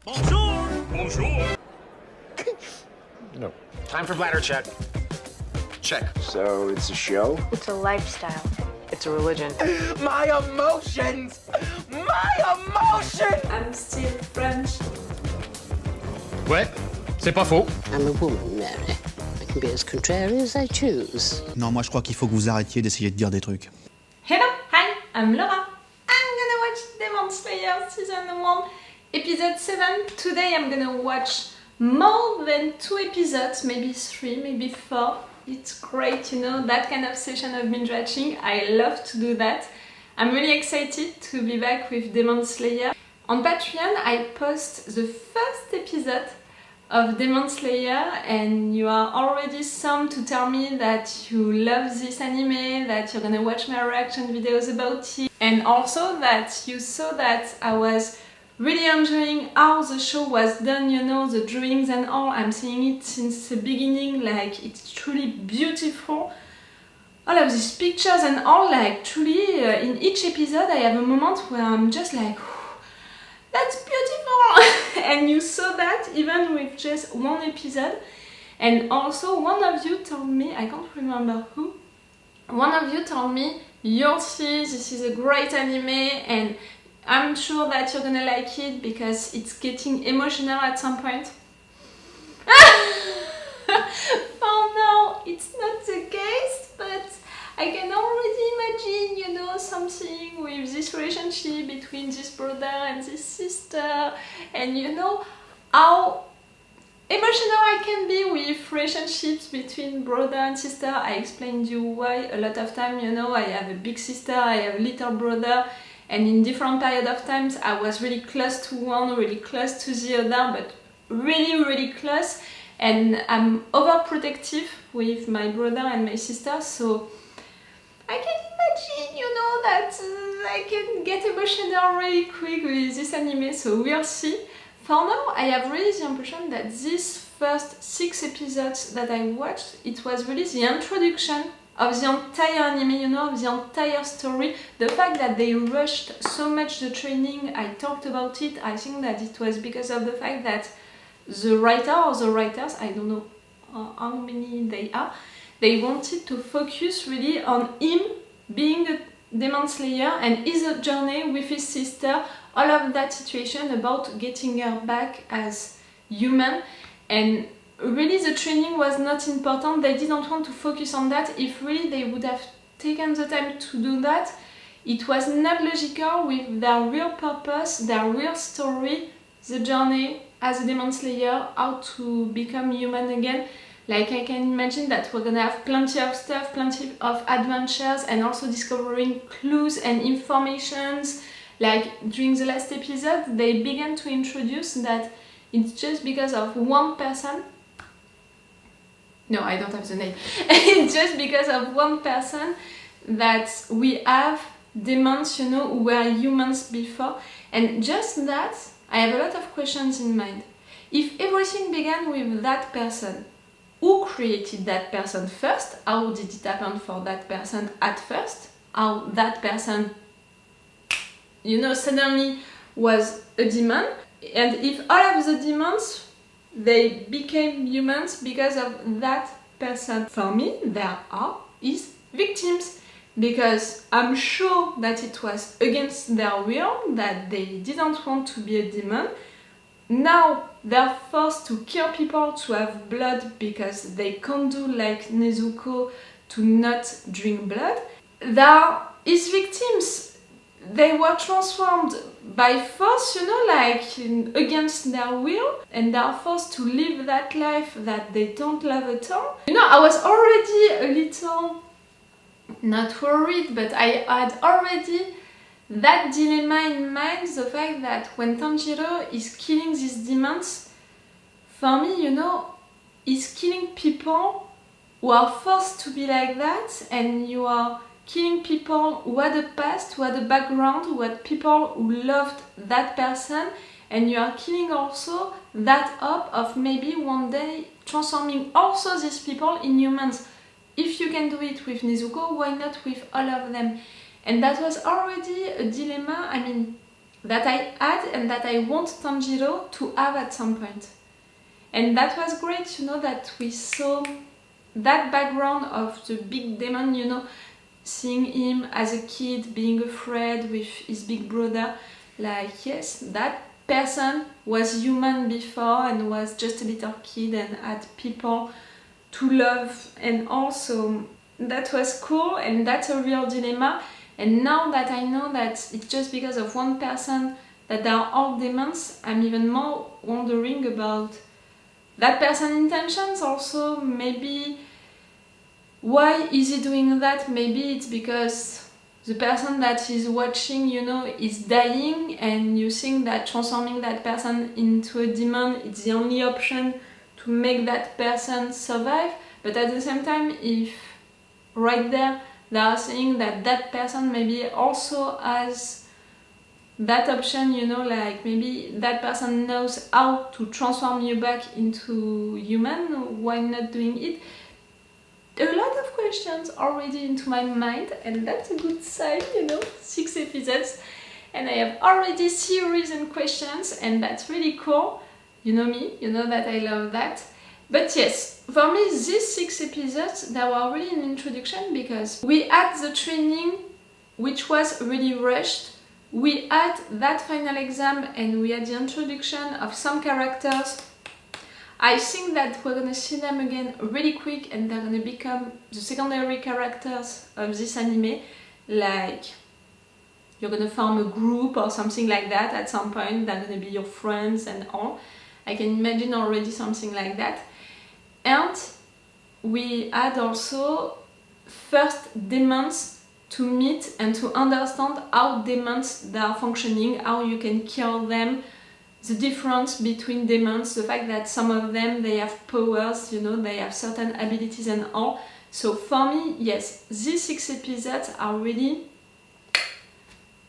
Bonjour! Bonjour! No. Time for bladder check. Check. So it's a show? It's a lifestyle. It's a religion. My emotions! My emotions! I'm still French. Ouais, c'est pas faux. I'm a woman, Mary. I can be as contrary as I choose. Non, moi je crois qu'il faut que vous arrêtiez d'essayer de dire des trucs. Hello, hi, I'm Laura. I'm gonna watch Demon Slayer Season 1, Episode 7. Today I'm gonna watch more than 2 episodes, maybe 3, maybe 4. It's great, you know, that kind of session of binge watching. I love to do that. I'm really excited to be back with Demon Slayer. On Patreon, I post the first episode of Demon Slayer, and you are already some to tell me that you love this anime, that you're gonna watch my reaction videos about it, and also that you saw that I was really enjoying how the show was done, you know, the drawings and all. I'm seeing it since the beginning, like it's truly beautiful. All of these pictures and all, like truly in each episode I have a moment where I'm just like, that's beautiful! And you saw that even with just one episode. And also one of you told me, I can't remember who, one of you told me, you'll see, this is a great anime and I'm sure that you're gonna like it because it's getting emotional at some point. Oh no, it's not the case, but I can already imagine, you know, something with this relationship between this brother and this sister, and you know how emotional I can be with relationships between brother and sister. I explained you why a lot of time, you know, I have a big sister, I have a little brother, and in different period of times I was really close to one, really close to the other, but really close, and I'm overprotective with my brother and my sister, so I can imagine, you know, that I can get emotional really quick with this anime, so we'll see. For now, I have really the impression that these first 6 episodes that I watched, it was really the introduction of the entire anime, you know, of the entire story. The fact that they rushed so much the training, I talked about it, I think that it was because of the fact that the writer or the writers, I don't know how many they are, they wanted to focus really on him being a Demon Slayer and his journey with his sister, all of that situation about getting her back as human, and really the training was not important. They didn't want to focus on that. If really they would have taken the time to do that, it was not logical with their real purpose, their real story, the journey as a Demon Slayer, how to become human again. Like I can imagine that we're gonna have plenty of stuff, plenty of adventures, and also discovering clues and informations. Like during the last episode, they began to introduce that it's just because of one person. No, I don't have the name. It's just because of one person that we have demons, you know, who were humans before. And just that, I have a lot of questions in mind. If everything began with that person, who created that person first? How did it happen for that person at first? How that person, you know, suddenly was a demon? And if all of the demons, they became humans because of that person. For me, there are his victims, because I'm sure that it was against their will, that they didn't want to be a demon. Now they're forced to kill people to have blood because they can't do like Nezuko to not drink blood. They're his victims. They were transformed by force, you know, like against their will, and they're forced to live that life that they don't love at all. You know, I was already a little, not worried, but I had already that dilemma in mind, the fact that when Tanjiro is killing these demons, for me, you know, he's killing people who are forced to be like that, and you are killing people who had a past, who had a background, who had people who loved that person, and you are killing also that hope of maybe one day transforming also these people in humans. If you can do it with Nezuko, why not with all of them? And that was already a dilemma. I mean, that I had and that I want Tanjiro to have at some point. And that was great, you know, that we saw that background of the big demon, you know, seeing him as a kid being afraid with his big brother. Like, yes, that person was human before and was just a little kid and had people to love, and also that was cool, and that's a real dilemma. And now that I know that it's just because of one person that there are all demons, I'm even more wondering about that person's intentions also. Maybe why is he doing that? Maybe it's because the person that is watching, you know, is dying, and you think that transforming that person into a demon is the only option to make that person survive. But at the same time, if right there they are saying that that person maybe also has that option, you know, like maybe that person knows how to transform you back into human, why not doing it? A lot of questions already into my mind, and that's a good sign, you know, 6 episodes and I have already theories and questions, and that's really cool. You know me, you know that I love that. But yes, for me these 6 episodes, they were really an introduction, because we had the training which was really rushed, we had that final exam, and we had the introduction of some characters. I think that we're gonna see them again really quick, and they're gonna become the secondary characters of this anime. Like, you're gonna form a group or something like that at some point, they're gonna be your friends and all. I can imagine already something like that. And we had also first demons to meet and to understand how demons they are functioning, how you can kill them, the difference between demons, the fact that some of them they have powers, you know, they have certain abilities and all. So for me, yes, these 6 episodes are really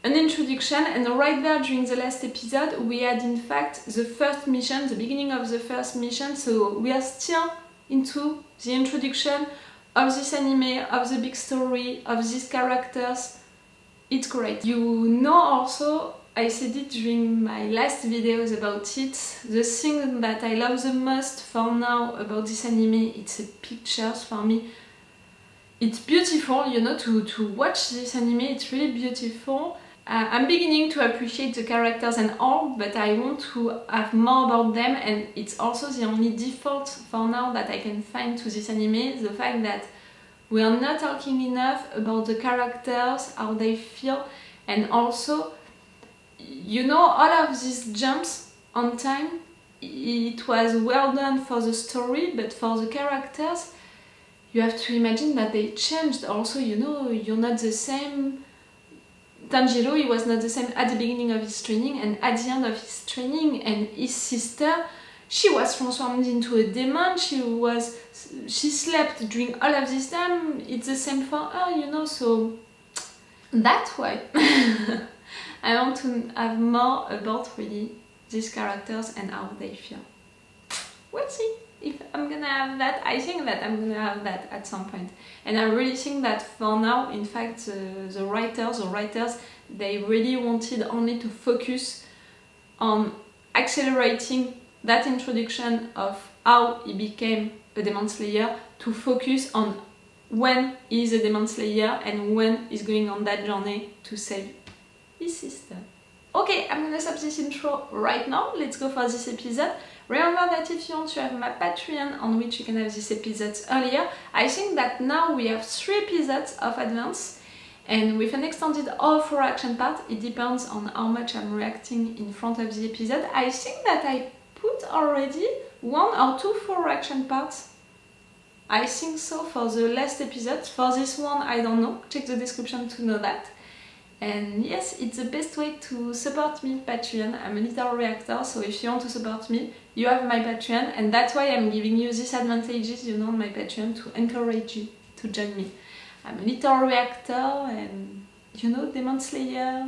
an introduction, and right there during the last episode we had in fact the first mission, the beginning of the first mission, so we are still into the introduction of this anime, of the big story, of these characters. It's great. You know, also, I said it during my last videos about it, the thing that I love the most for now about this anime, it's the pictures. For me, it's beautiful, you know, to watch this anime, it's really beautiful. I'm beginning to appreciate the characters and all, but I want to have more about them, and it's also the only default for now that I can find to this anime, the fact that we are not talking enough about the characters, how they feel, and also, you know, all of these jumps on time, it was well done for the story, but for the characters, you have to imagine that they changed also, you know, you're not the same. Tanjiro, he was not the same at the beginning of his training and at the end of his training, and his sister, she was transformed into a demon, she slept during all of this time, it's the same for her, you know, so that's why I want to have more about really these characters and how they feel. We'll see if I'm gonna have that. I think that I'm gonna have that at some point, and I really think that for now, in fact, the writers, they really wanted only to focus on accelerating that introduction of how he became a Demon Slayer, to focus on when he's a Demon Slayer and when he's going on that journey to save his sister. Okay, I'm gonna stop this intro right now. Let's go for this episode. Remember that if you want to have my Patreon on which you can have these episodes earlier, I think that now we have 3 episodes of advance, and with an extended or 4 action part, it depends on how much I'm reacting in front of the episode. I think that I put already 1 or 2 4 action parts. I think so for the last episode. For this one, I don't know. Check the description to know that. And yes, it's the best way to support me, Patreon. I'm a little reactor, so if you want to support me, you have my Patreon, and that's why I'm giving you these advantages, you know, on my Patreon, to encourage you to join me. I'm a little reactor, and you know, Demon Slayer,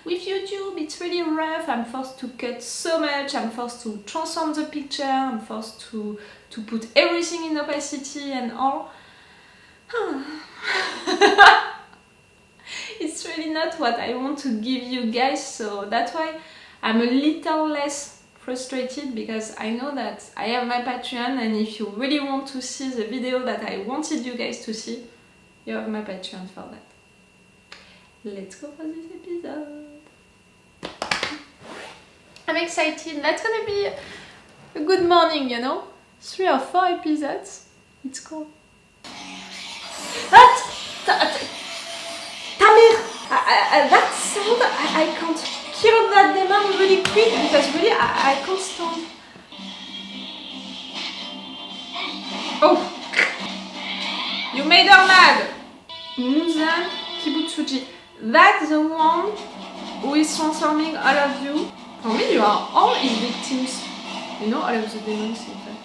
with YouTube it's really rough. I'm forced to cut so much, I'm forced to transform the picture, I'm forced to put everything in opacity and all. It's it's really not what I want to give you guys, so that's why I'm a little less frustrated, because I know that I have my Patreon, and if you really want to see the video that I wanted you guys to see, you have my Patreon for that. Let's go for this episode. I'm excited. That's gonna be a good morning, you know? 3 or 4 episodes. It's cool. Tamir! That sound, I can't kill that demon really quick, because really I can't stand. Oh! You made her mad! Muzan, Kibutsuji. That's the one who is transforming all of you. For me, you are all his victims. You know, all of the demons, in fact.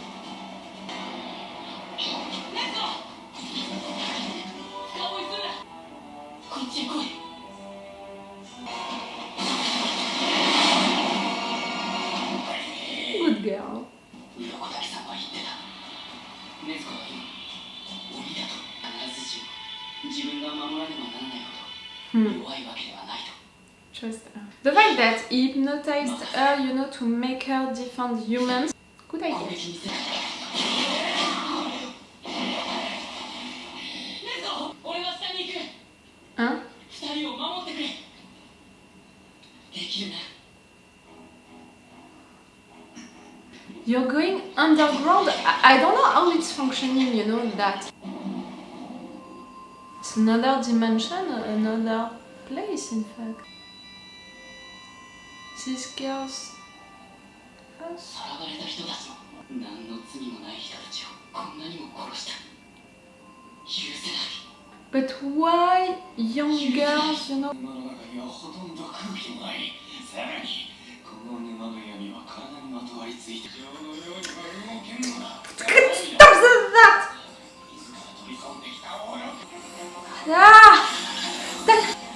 Good girl. Trust her. The fact that he hypnotized her, you know, to make her defend humans. Good idea. Huh? You're going underground? I don't know how it's functioning, you know, that. It's another dimension, another place, in fact. These girls' house. But why young girls, you know? Stop that! Ah!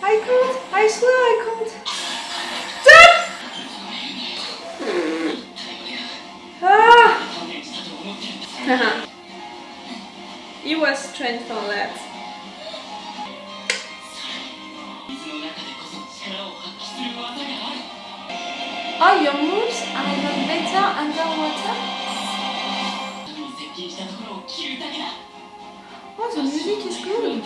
I can't! I swear I can't! Ah! He was trained for that. Oh, your moves are even better underwater? Oh, the music is good.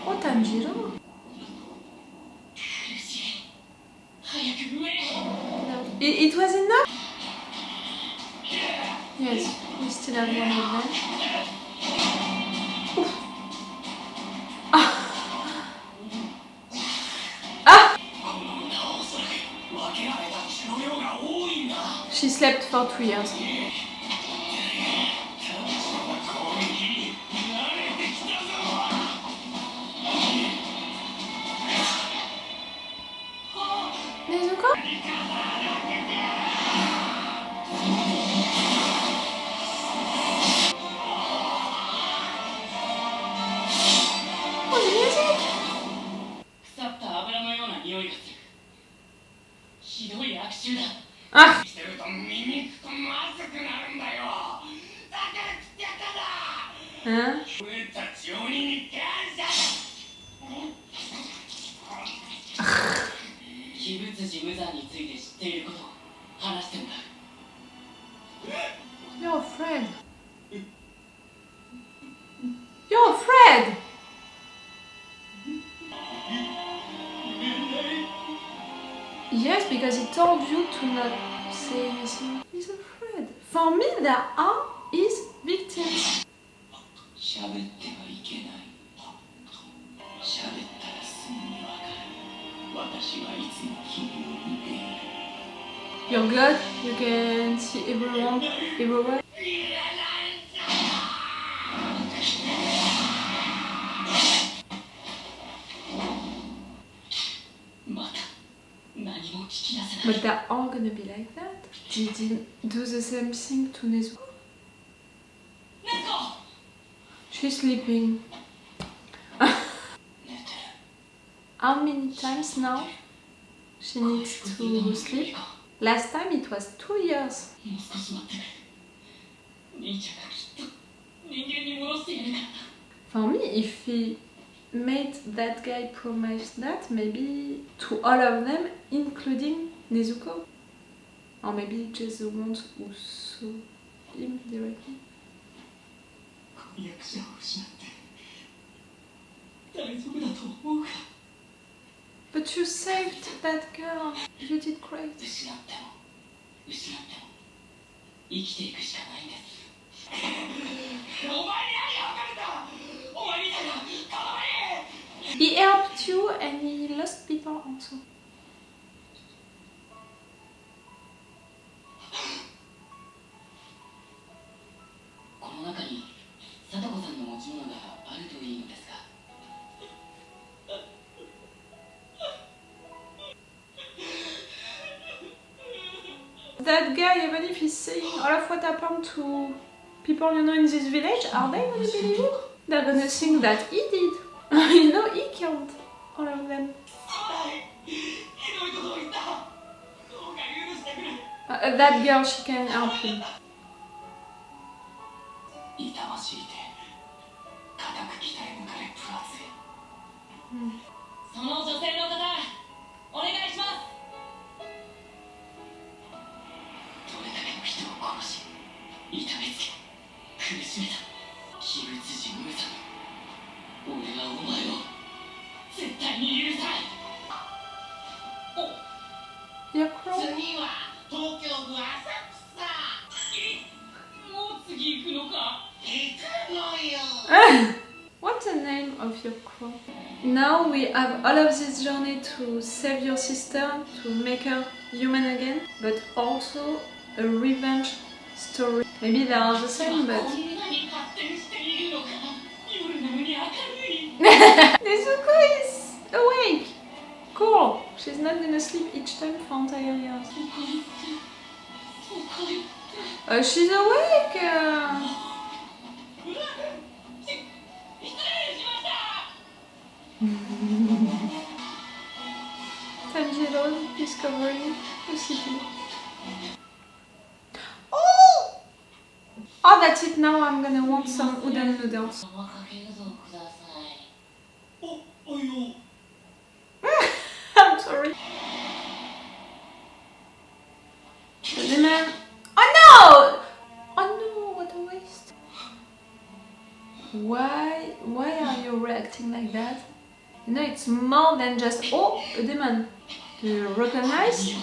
Oh, Tanjiro. It was enough? Yes, we still have one of them. Ah. Ah. She slept for 2 years. Nezuko? Oh, the music! Ah! Huh? You're afraid. You're afraid! Yes, because he told you to not say anything. He's afraid. For me, they are his victims. You're glad you can see everyone everywhere. But they're all gonna be like that. Did he do the same thing to Nezuko? She's sleeping. How many times now she needs to sleep? Last time it was 2 years. For me, if he made that guy promise that, maybe to all of them, including Nezuko. Or maybe just the ones who saw him directly. But you saved that girl. You did great. He helped you and he lost people also. That guy, even if he's saying all of what happened to people you know in this village, are they gonna believe him? They're gonna think that he did. You know, he killed all of them. That girl, she can help him. You're crying. What's the name of your crow? Now we have all of this journey to save your sister, to make her human again, but also a revenge story. Maybe they are the same, but... Nezuko is awake! Cool! She's not gonna sleep each time for entire years. She's awake! Tanjiro discovering the city. Oh! Oh, that's it. Now I'm gonna want some udon noodles. I'm sorry. The man. Oh no! Oh no! What a waste. Why are you reacting like that? You know, it's more than just, oh, a demon. Do you recognize?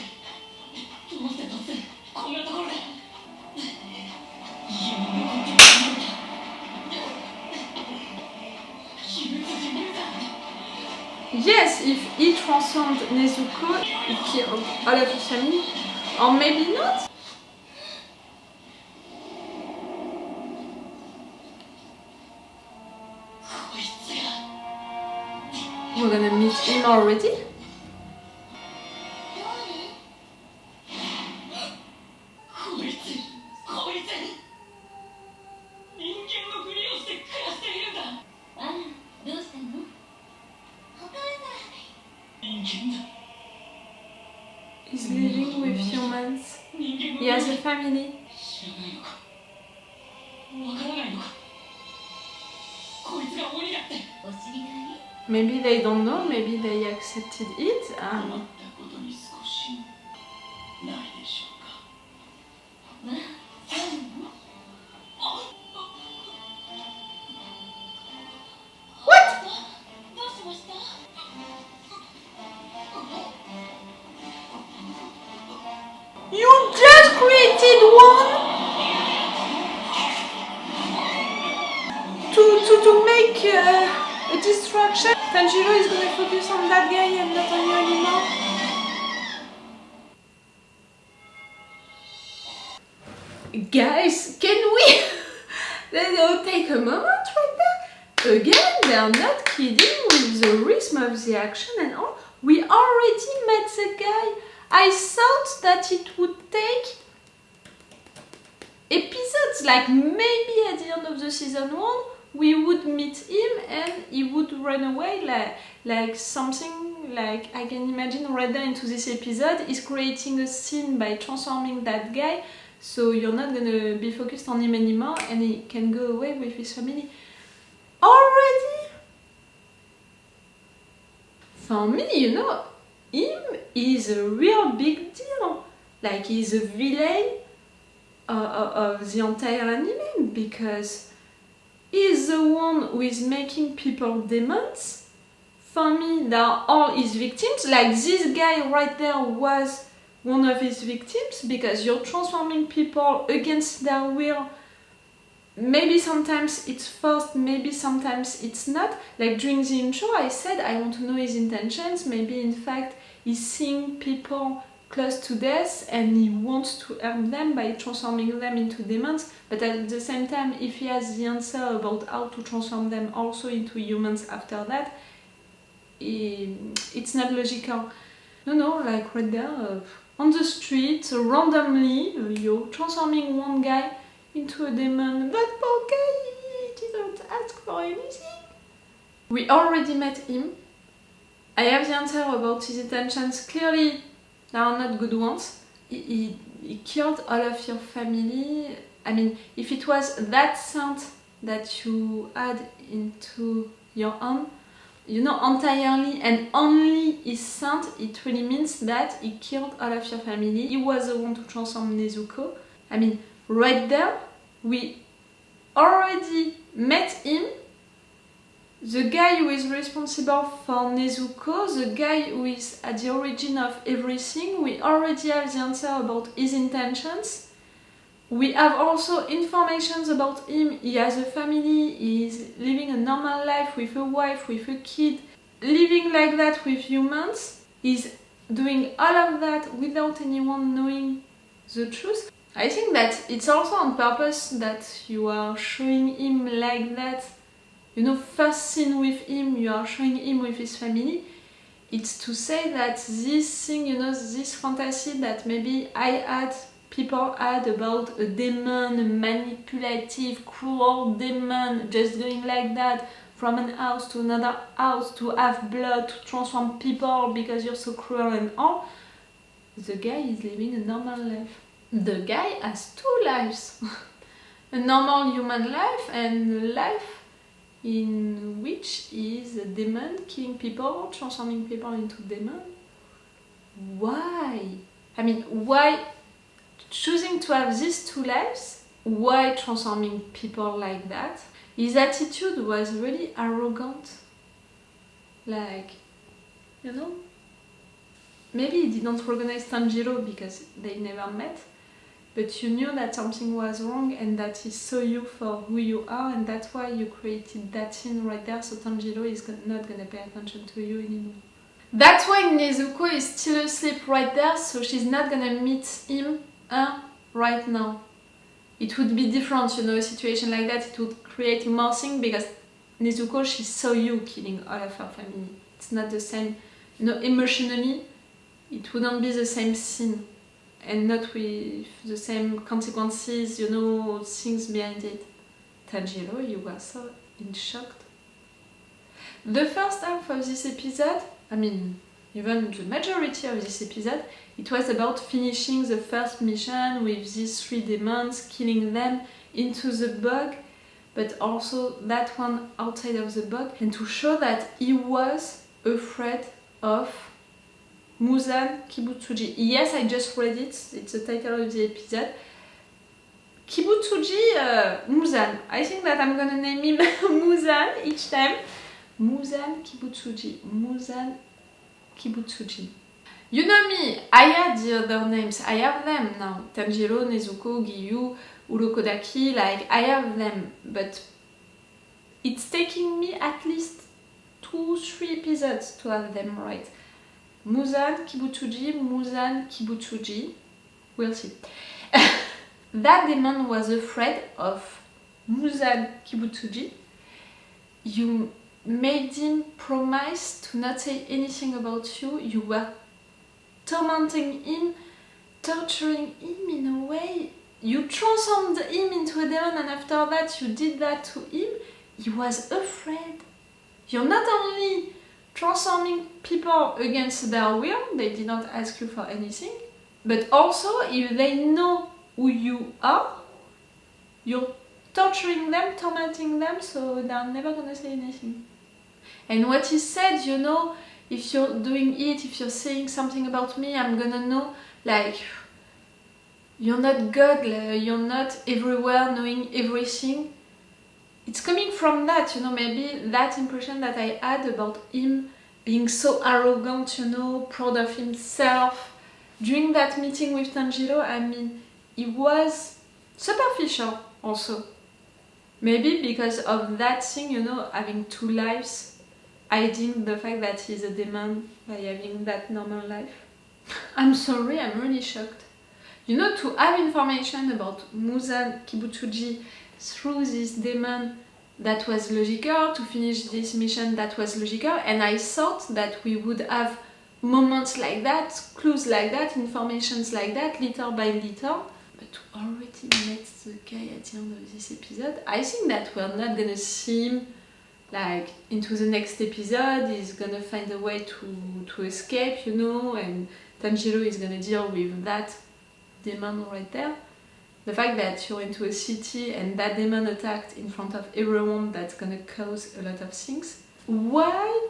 Yes, if he transformed Nezuko, he killed all of his family. Or maybe not. We're gonna meet him already? He's living with humans. He has a family. Maybe they don't know, maybe they accepted it. What? You just created one to make a distraction. Tanjiro is gonna focus on that guy and not on you anymore. Guys, can we take a moment right there? Again, they are not kidding with the rhythm of the action and all. We already met the guy. I thought that it would take episodes, like maybe at the end of the season 1, we would meet him and he would run away like something like I can imagine right there into this episode is creating a scene by transforming that guy, so you're not gonna be focused on him anymore and he can go away with his family. Already? For me, you know, him is a real big deal. Like he's a villain of the entire anime because he's the one who is making people demons. For me, they are all his victims. Like this guy right there was one of his victims because you're transforming people against their will. Maybe sometimes it's forced, maybe sometimes it's not. Like during the intro I said I want to know his intentions. Maybe in fact he's seeing people close to death and he wants to help them by transforming them into demons, but at the same time if he has the answer about how to transform them also into humans after that, it's not logical. No, like right there on the street randomly you're transforming one guy into a demon. That poor guy didn't ask for anything. We already met him. I have the answer about his intentions. Clearly they are not good ones. He killed all of your family. I mean, if it was that scent that you add into your own, you know, entirely and only his scent, it really means that he killed all of your family. He was the one to transform Nezuko. I mean, right there, we already met him. The guy who is responsible for Nezuko, the guy who is at the origin of everything, we already have the answer about his intentions. We have also information about him. He has a family, he is living a normal life with a wife, with a kid, living like that with humans. He's doing all of that without anyone knowing the truth. I think that it's also on purpose that you are showing him like that. You know, first scene with him, you are showing him with his family. It's to say that this thing, you know, this fantasy that maybe people had about a demon, a manipulative, cruel demon, just going like that from an house to another house to have blood, to transform people because you're so cruel and all. The guy is living a normal life. The guy has two lives. A normal human life and a life in which is a demon killing people, transforming people into demons. Why? I mean, why choosing to have these two lives? Why transforming people like that? His attitude was really arrogant. Like, you know? Maybe he didn't recognize Tanjiro because they never met, but you knew that something was wrong and that he saw you for who you are, and that's why you created that scene right there, so Tanjiro is not gonna pay attention to you anymore. That's why Nezuko is still asleep right there, so she's not gonna meet him right now. It would be different, you know, a situation like that, it would create more things because Nezuko, she saw you killing all of her family. It's not the same, you know, emotionally, it wouldn't be the same scene. And not with the same consequences, you know, things behind it. Tanjiro, you were so in shock. The first half of this episode, I mean, even the majority of this episode, it was about finishing the first mission with these 3 demons, killing them into the bog, but also that one outside of the bog, and to show that he was afraid of Muzan Kibutsuji. Yes, I just read it, it's the title of the episode. Kibutsuji, Muzan. I think that I'm gonna name him Muzan each time. Muzan Kibutsuji. Muzan Kibutsuji. You know me, I had the other names, I have them now. Tanjiro, Nezuko, Giyu, Urokodaki, like I have them, but it's taking me at least 2-3 episodes to have them right. Muzan Kibutsuji, Muzan Kibutsuji. We'll see. That demon was afraid of Muzan Kibutsuji. You made him promise to not say anything about you. You were tormenting him, torturing him in a way. You transformed him into a demon, and after that you did that to him. he was afraid. You're not only transforming people against their will, they did not ask you for anything, but also if they know who you are, you're torturing them, tormenting them, so they're never gonna say anything. And what he said, you know, if you're doing it, if you're saying something about me, I'm gonna know, like, you're not God, like, you're not everywhere knowing everything. It's coming from that, you know, maybe that impression that I had about him being so arrogant, you know, proud of himself. During that meeting with Tanjiro, I mean, he was superficial also. Maybe because of that thing, you know, having two lives, hiding the fact that he's a demon by having that normal life. I'm sorry, I'm really shocked. You know, to have information about Muzan Kibutsuji through this demon, that was logical, to finish this mission that was logical, and I thought that we would have moments like that, clues like that, informations like that, little by little. But to already meet the guy at the end of this episode, I think that we're not gonna see him like into the next episode. He's gonna find a way to escape, you know, and Tanjiro is gonna deal with that demon right there. The fact that you're into a city and that demon attacked in front of everyone, that's gonna cause a lot of things. Why?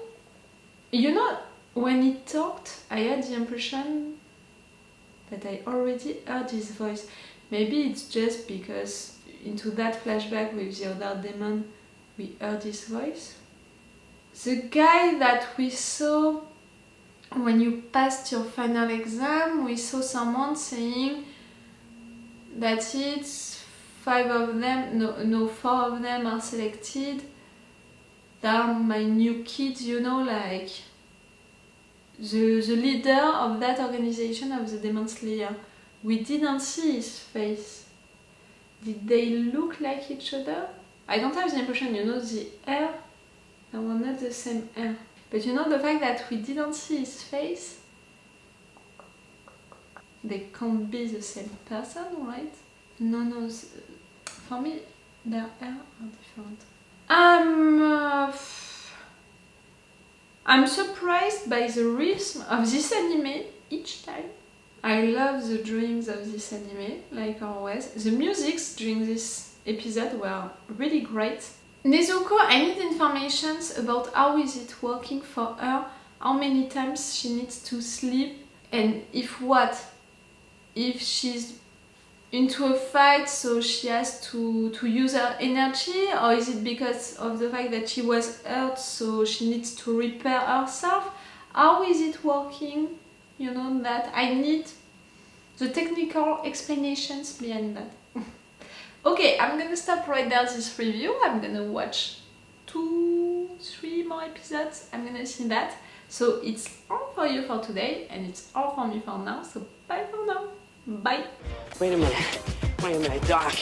You know, when he talked, I had the impression that I already heard his voice. Maybe it's just because into that flashback with the other demon, we heard his voice. The guy that we saw when you passed your final exam, we saw someone saying that it's 5 of them, no 4 of them are selected. They are my new kids, you know, like the leader of that organization of the Demon Slayer. We didn't see his face. Did they look like each other? I don't have the impression, you know, the hair, they were not the same hair. But you know, the fact that we didn't see his face, they can't be the same person, right? No, for me, their hair are different. I'm surprised by the rhythm of this anime each time. I love the drawings of this anime, like always. The musics during this episode were really great. Nezuko, I need information about how is it working for her, how many times she needs to sleep, and if what? If she's into a fight, so she has to use her energy, or is it because of the fact that she was hurt, so she needs to repair herself? How is it working? You know, that I need the technical explanations behind that. Okay, I'm gonna stop right there this review. I'm gonna watch 2-3 more episodes. I'm gonna see that. So it's all for you for today, and it's all for me for now. So bye for now. Bye. Wait a minute, Doc.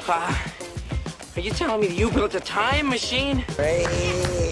Are you telling me that you built a time machine? Hey.